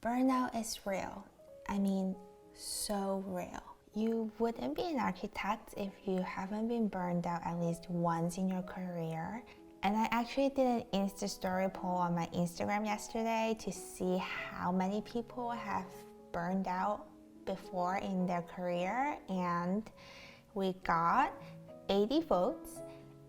Burnout is real. I mean, so real. You wouldn't be an architect if you haven't been burned out at least once in your career. And I actually did an Insta story poll on my Instagram yesterday to see how many people have burned out before in their career, and we got 80 votes,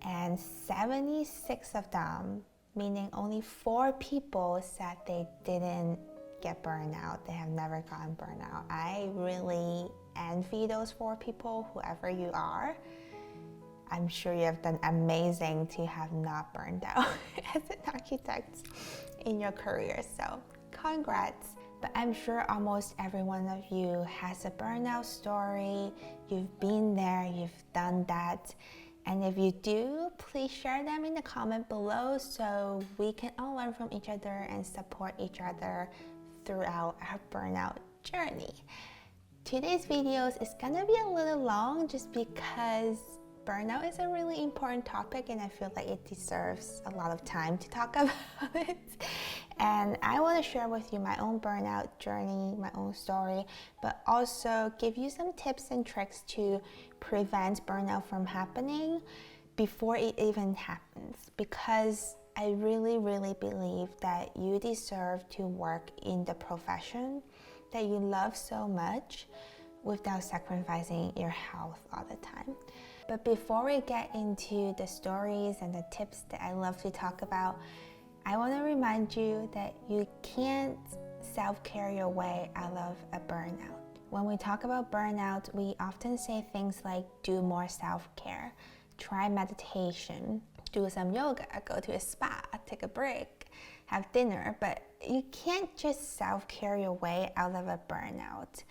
and 76 of them, meaning only 4 people, said they didn't get burnout. They have never gotten burnout. I really envy those 4 people, whoever you are. I'm sure you have done amazing to have not burned out as an architect in your career, so congrats. But I'm sure almost every one of you has a burnout story. You've been there, you've done that. And if you do, please share them in the comment below so we can all learn from each other and support each other throughout our burnout journey. Today's videos is gonna be a little long just because burnout is a really important topic and I feel like it deserves a lot of time to talk about it. And I want to share with you my own burnout journey, my own story, but also give you some tips and tricks to prevent burnout from happening before it even happens. Because I really, really believe that you deserve to work in the profession that you love so much without sacrificing your health all the time. But before we get into the stories and the tips that I love to talk about, I want to remind you that you can't self-care your way out of a burnout. When we talk about burnout, we often say things like do more self-care, try meditation, do some yoga, go to a spa, take a break, have dinner, but you can't just self-care your way out of a burnout.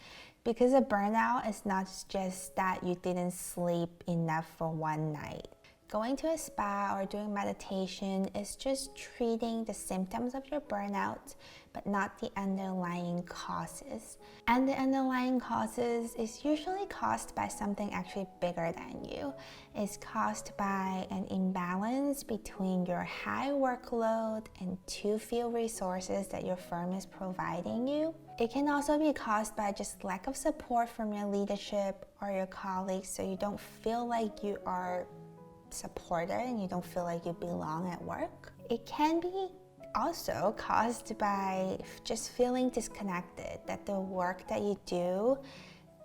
Because a burnout is not just that you didn't sleep enough for one night. Going to a spa or doing meditation is just treating the symptoms of your burnout, but not the underlying causes. And the underlying causes is usually caused by something actually bigger than you. It's caused by an imbalance between your high workload and too few resources that your firm is providing you. It can also be caused by just lack of support from your leadership or your colleagues, so you don't feel like you are supported and you don't feel like you belong at work. It can be also caused by just feeling disconnected, that the work that you do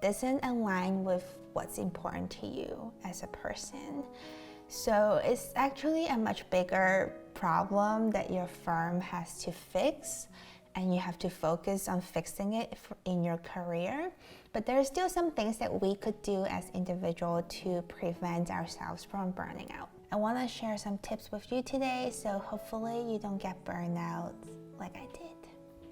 doesn't align with what's important to you as a person. So it's actually a much bigger problem that your firm has to fix, and you have to focus on fixing it in your career. But there are still some things that we could do as individuals to prevent ourselves from burning out. I want to share some tips with you today, so hopefully you don't get burned out like I did.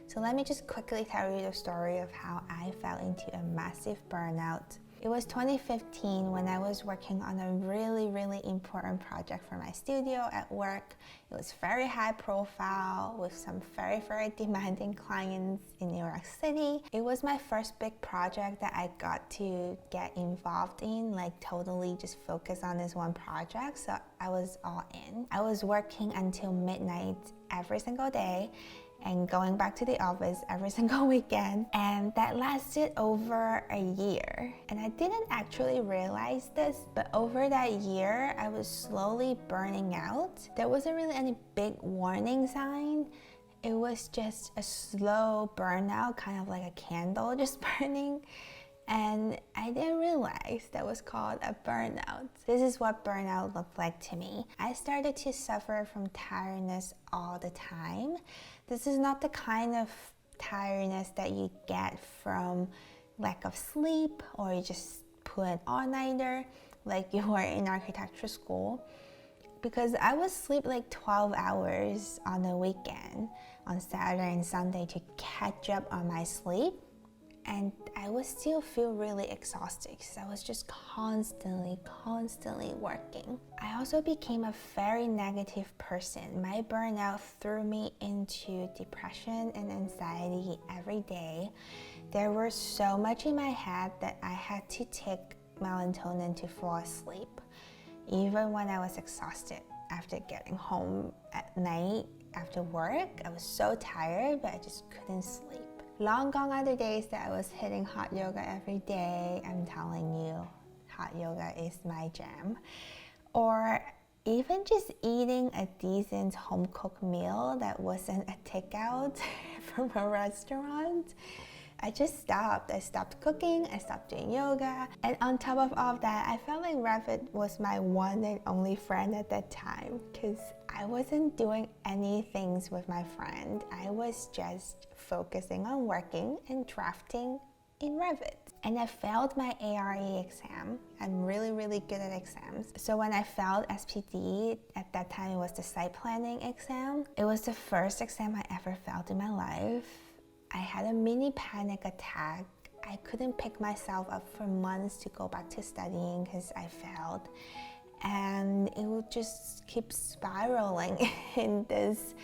So let me just quickly tell you the story of how I fell into a massive burnout. It was 2015 when I was working on a really, really important project for my studio at work. It was very high profile with some very, very demanding clients in New York City. It was my first big project that I got to get involved in, like totally just focus on this one project. So I was all in. I was working until midnight every single day and going back to the office every single weekend, and that lasted over a year. And I didn't actually realize this, but over that year I was slowly burning out. There wasn't really any big warning sign. It was just a slow burnout, kind of like a candle just burning. And I didn't realize that was called a burnout. This is what burnout looked like to me. I started to suffer from tiredness all the time. This is not the kind of tiredness that you get from lack of sleep or you just pull an all-nighter like you were in architecture school. Because I would sleep like 12 hours on the weekend, on Saturday and Sunday, to catch up on my sleep. And I would still feel really exhausted because I was just constantly working. I also became a very negative person. My burnout threw me into depression and anxiety every day. There was so much in my head that I had to take melatonin to fall asleep, even when I was exhausted after getting home at night after work. I was so tired, but I just couldn't sleep. Long gone are the days that I was hitting hot yoga every day. I'm telling you, hot yoga is my jam. Or even just eating a decent home-cooked meal that wasn't a takeout from a restaurant. I just stopped. I stopped cooking, I stopped doing yoga, and on top of all of that, I felt like Revit was my one and only friend at that time because I wasn't doing any things with my friend. I was just focusing on working and drafting in Revit. And I failed my ARE exam. I'm really, really good at exams. So when I failed SPD, at that time it was the site planning exam. It was the first exam I ever failed in my life. I had a mini panic attack. I couldn't pick myself up for months to go back to studying because I failed. And it would just keep spiraling in this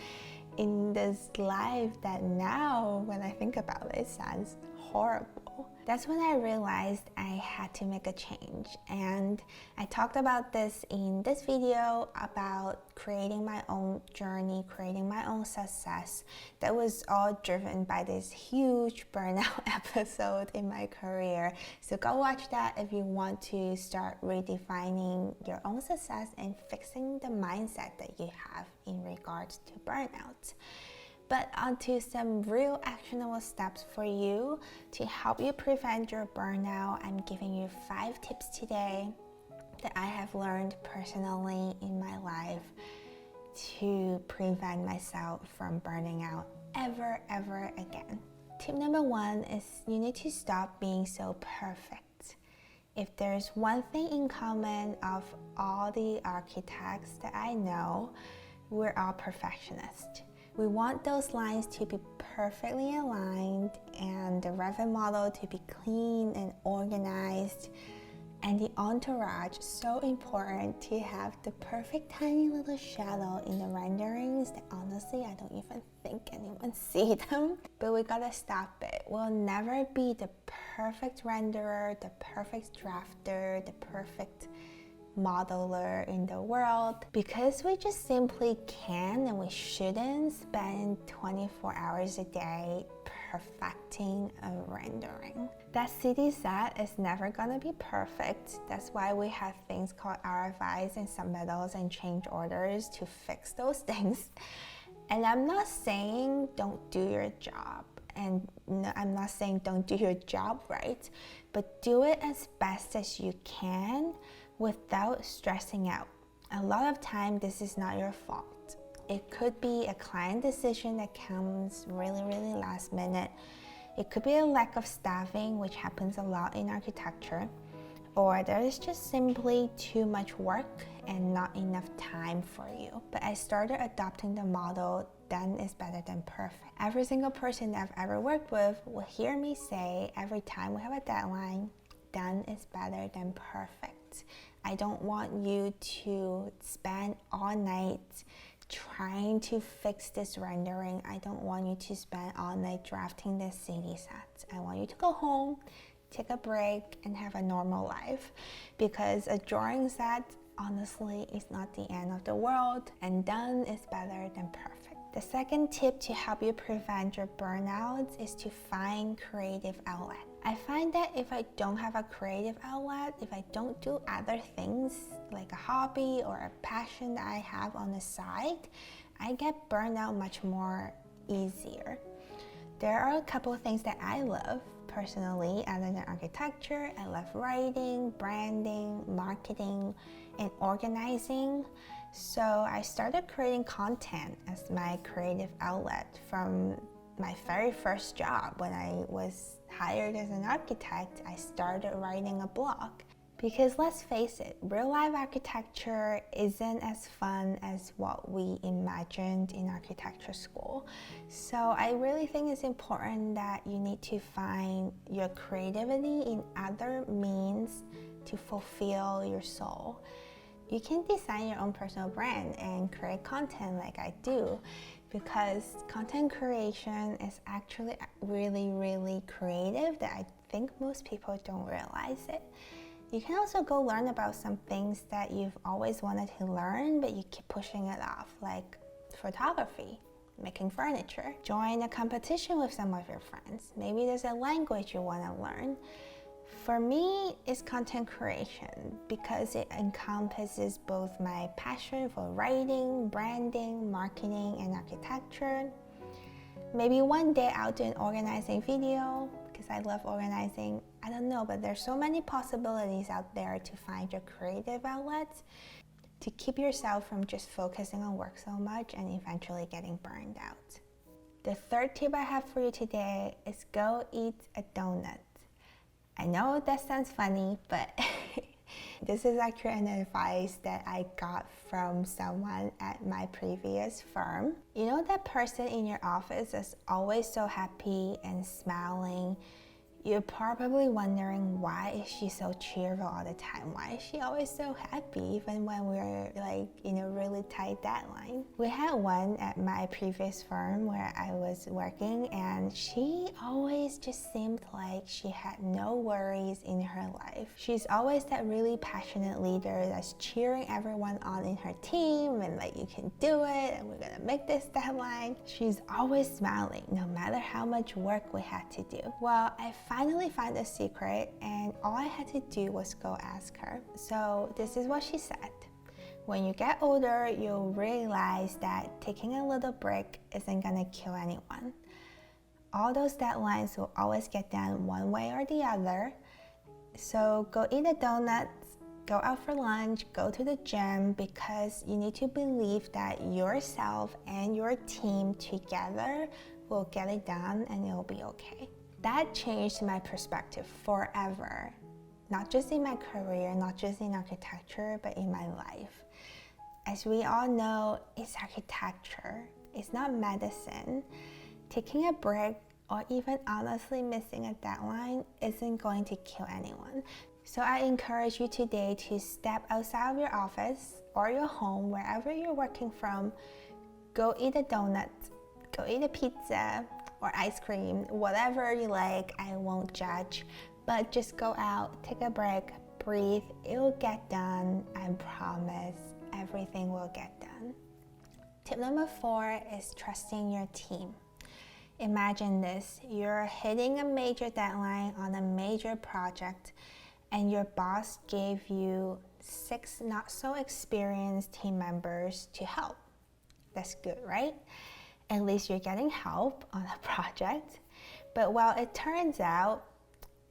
life that now, when I think about it, sounds horrible. That's when I realized I had to make a change, and I talked about this in this video about creating my own journey, creating my own success. That was all driven by this huge burnout episode in my career. So go watch that if you want to start redefining your own success and fixing the mindset that you have in regards to burnout. But onto some real actionable steps for you to help you prevent your burnout. I'm giving you 5 tips today that I have learned personally in my life to prevent myself from burning out ever again. Tip number 1 is you need to stop being so perfect. If there's one thing in common of all the architects that I know, we're all perfectionists. We want those lines to be perfectly aligned and the Revit model to be clean and organized, and the entourage, so important to have the perfect tiny little shadow in the renderings that honestly I don't even think anyone see them. But we gotta stop it. We'll never be the perfect renderer, the perfect drafter, the perfect modeler in the world, because we just simply can and we shouldn't spend 24 hours a day perfecting a rendering. That city set is never gonna be perfect. That's why we have things called RFIs and submittals and change orders to fix those things. And I'm not saying don't do your job, and no, I'm not saying don't do your job right, but do it as best as you can without stressing out. A lot of time this is not your fault. It could be a client decision that comes really last minute. It could be a lack of staffing, which happens a lot in architecture, or there is just simply too much work and not enough time for you. But I started adopting the model, done is better than perfect. Every single person I've ever worked with will hear me say every time we have a deadline, done is better than perfect. I don't want you to spend all night trying to fix this rendering. I don't want you to spend all night drafting this city set. I want you to go home, take a break, and have a normal life, because a drawing set honestly is not the end of the world, and done is better than perfect. The second tip to help you prevent your burnouts is to find creative outlet. I find that if I don't have a creative outlet, if I don't do other things like a hobby or a passion that I have on the side, I get burned out much more easier. There are a couple of things that I love personally other than architecture. I love writing, branding, marketing, and organizing. So I started creating content as my creative outlet from my very first job. When I was hired as an architect, I started writing a blog. Because let's face it, real life architecture isn't as fun as what we imagined in architecture school. So I really think it's important that you need to find your creativity in other means to fulfill your soul. You can design your own personal brand and create content like I do, because content creation is actually really creative that I think most people don't realize it. You can also go learn about some things that you've always wanted to learn, but you keep pushing it off, like photography. making furniture. Join a competition with some of your friends. Maybe there's a language you want to learn. For me, it's content creation because it encompasses both my passion for writing, branding, marketing, and architecture. Maybe one day I'll do an organizing video because I love organizing. I don't know, but there's so many possibilities out there to find your creative outlets to keep yourself from just focusing on work so much and eventually getting burned out. The third tip I have for you today is go eat a donut. I know that sounds funny, but this is actually an advice that I got from someone at my previous firm. You know that person in your office that's always so happy and smiling? You're probably wondering, why is she so cheerful all the time? Why is she always so happy even when we're like in a really tight deadline? We had one at my previous firm where I was working, and she always just seemed like she had no worries in her life. She's always that really passionate leader that's cheering everyone on in her team and like, you can do it and we're gonna make this deadline. She's always smiling no matter how much work we had to do. Well, I finally found a secret, and all I had to do was go ask her. So this is what she said. When you get older, you'll realize that taking a little break isn't gonna kill anyone. All those deadlines will always get done one way or the other. So go eat a donut, go out for lunch, go to the gym, because you need to believe that yourself and your team together will get it done and it'll be okay. That changed my perspective forever, not just in my career, not just in architecture, but in my life. As we all know, it's architecture, it's not medicine. Taking a break or even honestly missing a deadline isn't going to kill anyone. So I encourage you today to step outside of your office or your home, wherever you're working from. Go eat a donut, go eat a pizza, or ice cream, whatever you like. I won't judge, but just go out, take a break, breathe. It will get done. I promise everything will get done. Tip number 4 is trusting your team. Imagine this: you're hitting a major deadline on a major project, and your boss gave you 6 not so experienced team members to help. That's good, right? At least you're getting help on a project. But well, it turns out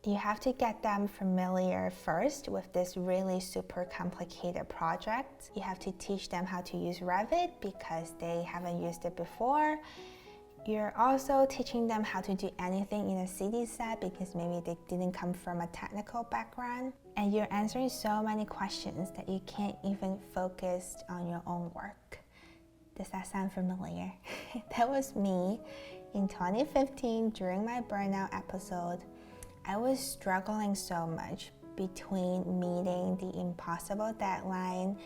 you have to get them familiar first with this really super complicated project. You have to teach them how to use Revit because they haven't used it before. You're also teaching them how to do anything in a CD set because maybe they didn't come from a technical background. And you're answering so many questions that you can't even focus on your own work. Does that sound familiar? That was me in 2015 during my burnout episode. I was struggling so much between meeting the impossible deadline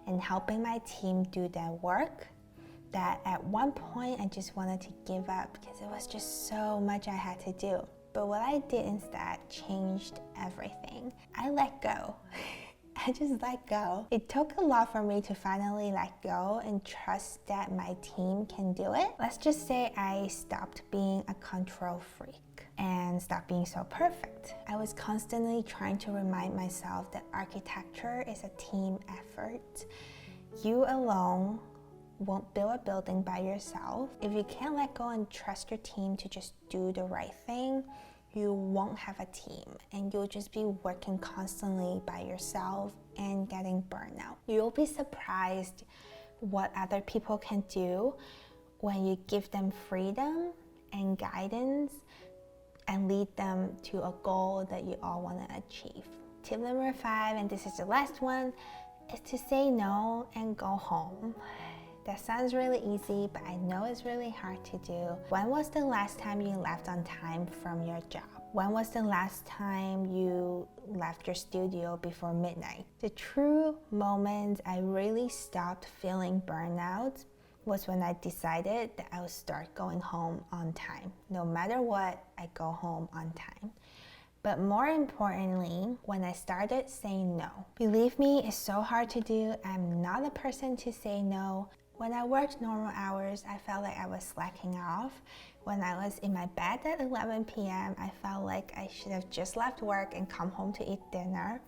and helping my team do their work that at one point I just wanted to give up because it was just so much I had to do. But what I did instead changed everything. I let go. I just let go. It took a lot for me to finally let go and trust that my team can do it. Let's just say I stopped being a control freak and stopped being so perfect. I was constantly trying to remind myself that architecture is a team effort. You alone won't build a building by yourself. If you can't let go and trust your team to just do the right thing, you won't have a team and you'll just be working constantly by yourself and getting burnout. You'll be surprised what other people can do when you give them freedom and guidance and lead them to a goal that you all want to achieve. Tip number 5, and this is the last one, is to say no and go home. That sounds really easy, but I know it's really hard to do. When was the last time you left on time from your job? When was the last time you left your studio before midnight? The true moment I really stopped feeling burnout was when I decided that I would start going home on time. No matter what, I go home on time. But more importantly, when I started saying no. Believe me, it's so hard to do. I'm not a person to say no. When I worked normal hours, I felt like I was slacking off. When I was in my bed at 11 p.m., I felt like I should have just left work and come home to eat dinner.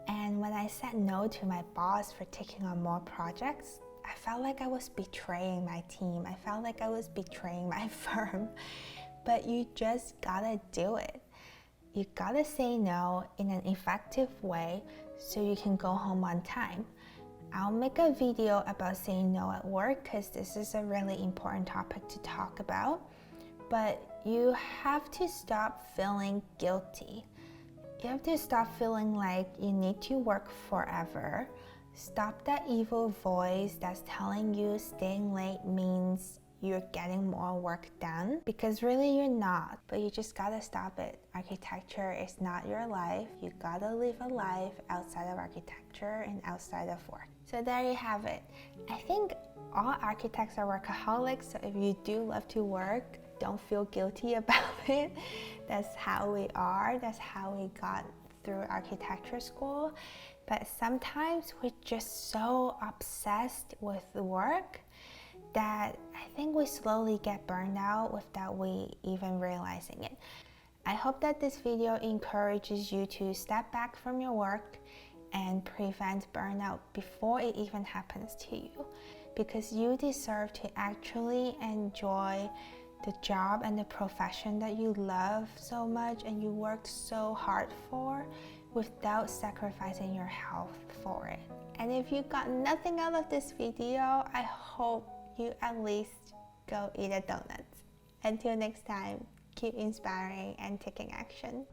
And when I said no to my boss for taking on more projects, I felt like I was betraying my team. I felt like I was betraying my firm. But you just gotta do it. You gotta say no in an effective way so you can go home on time. I'll make a video about saying no at work because this is a really important topic to talk about. But you have to stop feeling guilty. You have to stop feeling like you need to work forever. Stop that evil voice that's telling you staying late means you're getting more work done, because really you're not, but you just gotta stop it. Architecture is not your life. You gotta live a life outside of architecture and outside of work. So there you have it. I think all architects are workaholics, so if you do love to work, don't feel guilty about it. That's how we are. That's how we got through architecture school. But sometimes we're just so obsessed with the work that I think we slowly get burned out without we even realizing it. I hope that this video encourages you to step back from your work and prevent burnout before it even happens to you, because you deserve to actually enjoy the job and the profession that you love so much and you worked so hard for without sacrificing your health for it. And if you got nothing out of this video, I hope you at least go eat a donut. Until next time, keep inspiring and taking action.